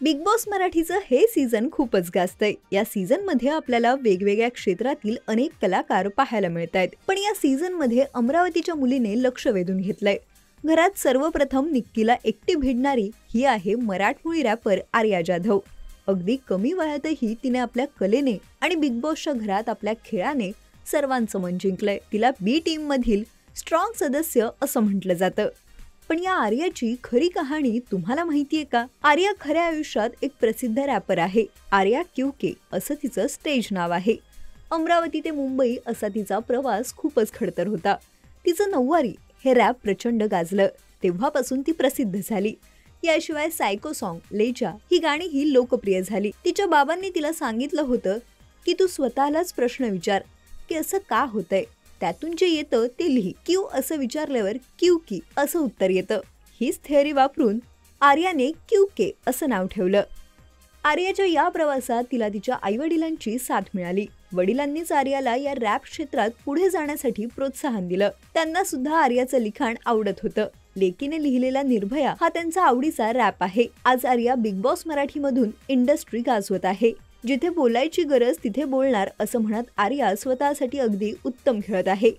Big boss मराठीचं हे season खूपच गाजतंय। या सीझन मध्ये आपल्याला वेगवेगळ्या क्षेत्रातील अनेक कलाकार पाहायला मिळतायत। पण या सीझन मध्ये अमरावतीच्या मुलीने लक्ष वेधून घेतलंय। घरात सर्वप्रथम निक्कीला एकटी भिडणारी ही आहे मराठमोळी रॅपर आर्या जाधव। अगदी कमी वयातही तिने आपल्या कलेने आणि बिग बॉसच्या घरात आपल्या खेळाने सर्वांचं मन जिंकलंय। तिला बी टीम मधील स्ट्रॉंग सदस्य असं म्हटलं जातं। पण या आर्याची खरी कहाणी तुम्हाला माहितीये का? आर्या खऱ्या आयुष्यात एक प्रसिद्ध रॅपर आहे। आर्या क्यूके असं तिचं स्टेज नाव आहे। अमरावती ते मुंबई असा तिचा प्रवास खूपच खडतर होता। तिचं नऊवारी हे रॅप प्रचंड गाजलं, तेव्हापासून ती प्रसिद्ध झाली। याशिवाय सायको सॉन्ग, लेजा ही गाणीही लोकप्रिय झाली। तिच्या बाबांनी तिला सांगितलं होतं की तू स्वतःलाच प्रश्न विचार की असं का होतंय, त्यातून जे येतं ते लिही। क्यू असं विचारल्यावर क्यू की असं उत्तर येतं। हीच थेअरी वापरून आर्याने क्यूके असं नाव ठेवलं। आर्याच्या या प्रवासात तिला तिच्या आईवडिलांची साथ मिळाली। वडिलांनीच आर्याला या रॅप क्षेत्रात पुढे जाण्यासाठी प्रोत्साहन दिलं। त्यांना सुद्धा आर्याचं लिखाण आवडत होतं। लेकीने लिहिलेला निर्भया हा त्यांचा आवडीचा रॅप आहे। आज आर्या बिग बॉस मराठीमधून इंडस्ट्री गाजवत आहे। जिथे बोलायची गरज तिथे बोलणार असं म्हणत आर्या स्वतःसाठी अगदी उत्तम खेळत आहे।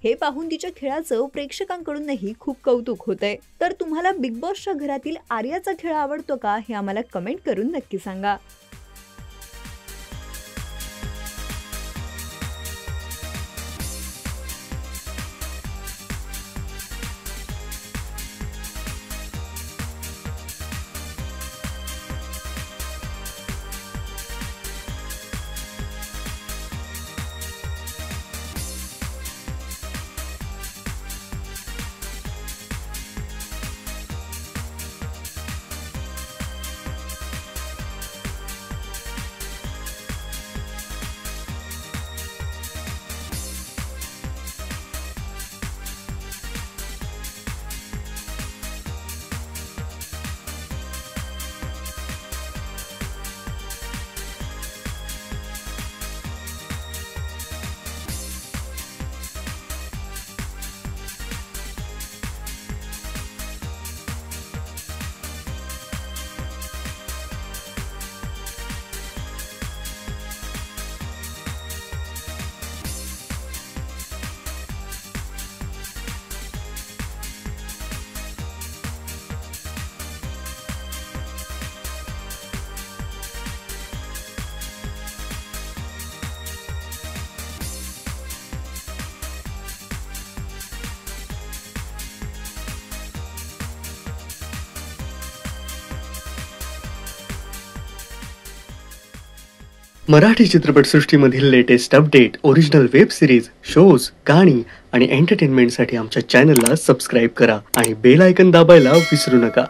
हे पाहून तिच्या खेळाचं प्रेक्षकांकडूनही खूप कौतुक होतंय। तर तुम्हाला बिग बॉसच्या घरातील आर्याचा खेळ आवडतो का हे आम्हाला कमेंट करून नक्की सांगा। मराठी चित्रपटसृष्टीमधील latest update, original web series, shows, गाणी आणि एंटरटेनमेंटसाठी आमच्या चॅनलला सबस्क्राइब करा आणि बेल आयकॉन दाबायला विसरू नका।